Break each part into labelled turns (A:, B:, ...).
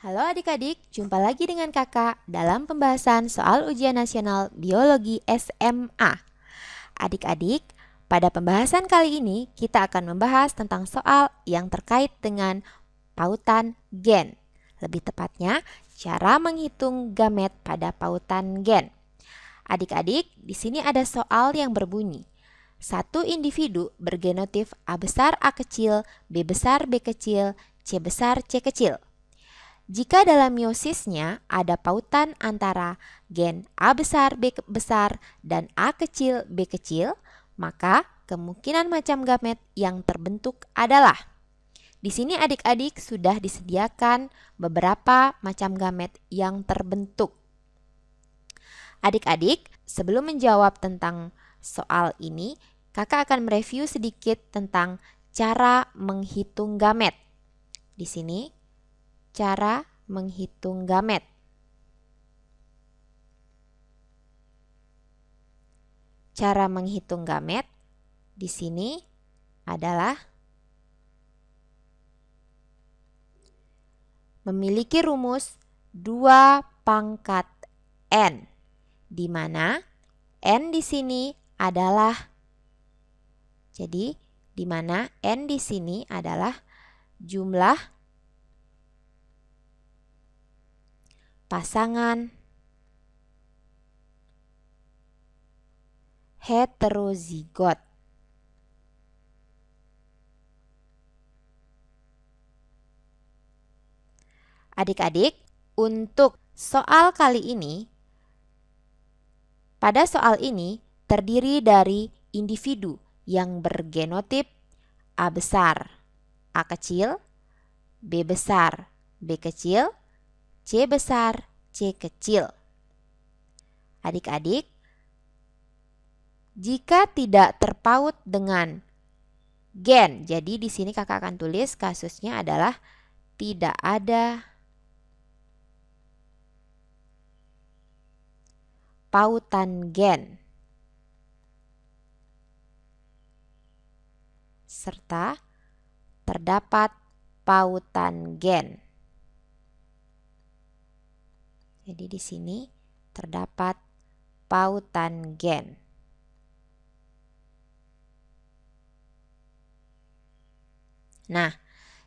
A: Halo adik-adik, jumpa lagi dengan kakak dalam pembahasan soal ujian nasional biologi SMA. Adik-adik, pada pembahasan kali ini kita akan membahas tentang soal yang terkait dengan pautan gen. Lebih tepatnya, cara menghitung gamet pada pautan gen. Adik-adik, di sini ada soal yang berbunyi. Satu individu bergenotip A besar A kecil, B besar B kecil, C besar C kecil. Jika dalam meosisnya ada pautan antara gen A besar B besar dan A kecil B kecil, maka kemungkinan macam gamet yang terbentuk adalah. Di sini adik-adik sudah disediakan beberapa macam gamet yang terbentuk. Adik-adik, sebelum menjawab tentang soal ini, kakak akan mereview sedikit tentang cara menghitung gamet. Di sini cara menghitung gamet. Cara menghitung gamet di sini adalah memiliki rumus 2 pangkat N, di mana N di sini adalah jumlah pasangan heterozigot. Adik-adik, untuk soal kali ini, pada soal ini terdiri dari individu yang bergenotip A besar A kecil, B besar B kecil, C besar C kecil. Adik-adik, jika tidak terpaut dengan gen, jadi di sini kakak akan tulis kasusnya adalah tidak ada pautan gen serta terdapat pautan gen. Jadi di sini terdapat pautan gen. Nah,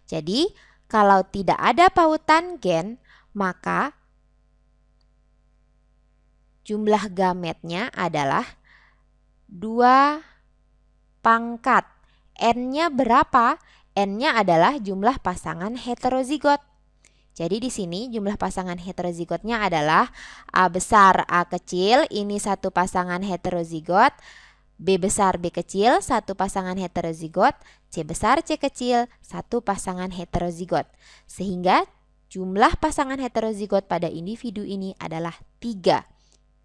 A: jadi kalau tidak ada pautan gen, maka jumlah gametnya adalah 2 pangkat. N-nya berapa? N-nya adalah jumlah pasangan heterozigot. Jadi di sini jumlah pasangan heterozigotnya adalah A besar A kecil, ini satu pasangan heterozigot, B besar B kecil, satu pasangan heterozigot, C besar C kecil, satu pasangan heterozigot. Sehingga jumlah pasangan heterozigot pada individu ini adalah 3.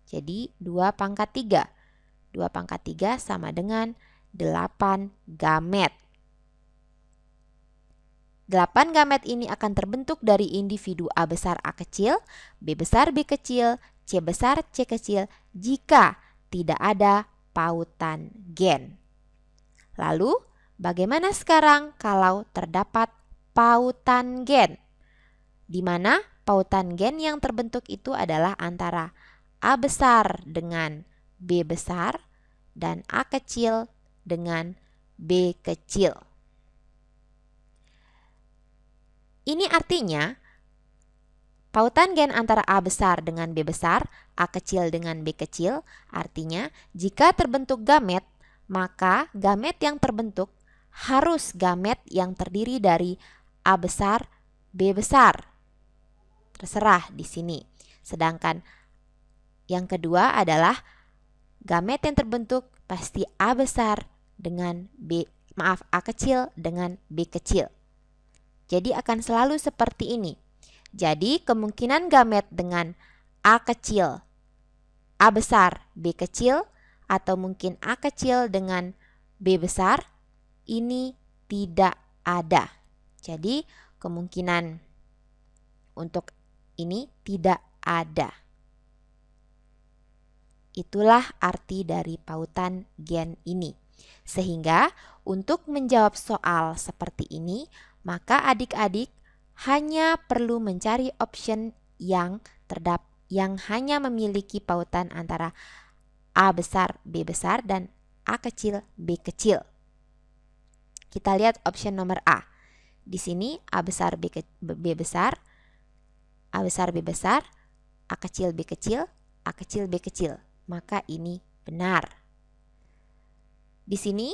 A: Jadi 2 pangkat 3. 2 pangkat 3 sama dengan 8 gamet. 8 gamet ini akan terbentuk dari individu A besar A kecil, B besar B kecil, C besar C kecil jika tidak ada pautan gen. Lalu, bagaimana sekarang kalau terdapat pautan gen? Di mana pautan gen yang terbentuk itu adalah antara A besar dengan B besar dan A kecil dengan B kecil. Ini artinya pautan gen antara A besar dengan B besar, A kecil dengan B kecil, artinya jika terbentuk gamet, maka gamet yang terbentuk harus gamet yang terdiri dari A besar, B besar. Terserah di sini. Sedangkan yang kedua adalah gamet yang terbentuk pasti A besar dengan A kecil dengan B kecil. Jadi akan selalu seperti ini. Jadi kemungkinan gamet dengan A kecil, A besar, B kecil, atau mungkin A kecil dengan B besar, ini tidak ada. Jadi kemungkinan untuk ini tidak ada. Itulah arti dari pautan gen ini. Sehingga untuk menjawab soal seperti ini, maka adik-adik hanya perlu mencari option yang hanya memiliki pautan antara A besar, B besar, dan A kecil, B kecil. Kita lihat option nomor A. Di sini A besar, B besar, A besar, B besar, A kecil, B kecil, A kecil, B kecil. Maka ini benar. Di sini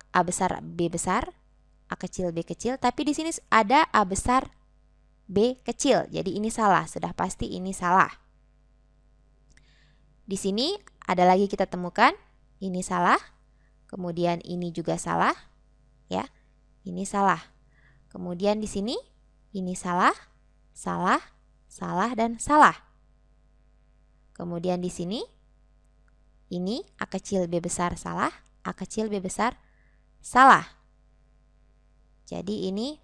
A: A besar, B besar, A kecil, B kecil, tapi di sini ada A besar, B kecil. Jadi ini salah, sudah pasti ini salah. Di sini ada lagi kita temukan, ini salah, kemudian ini juga salah, ya. Ini salah. Kemudian di sini ini salah, salah, salah, dan salah. Kemudian di sini ini A kecil, B besar salah, A kecil, B besar salah. Jadi ini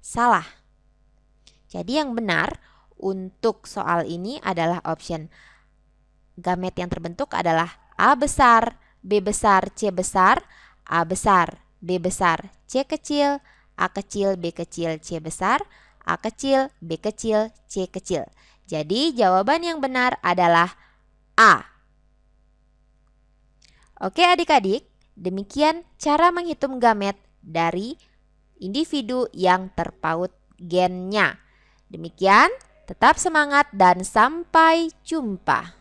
A: salah. Jadi yang benar untuk soal ini adalah option gamet yang terbentuk adalah A besar, B besar, C besar, A besar, B besar, C kecil, A kecil, B kecil, C besar, A kecil, B kecil, C kecil. Jadi jawaban yang benar adalah A. Oke adik-adik, demikian cara menghitung gamet dari individu yang terpaut gennya. Demikian, tetap semangat dan sampai jumpa.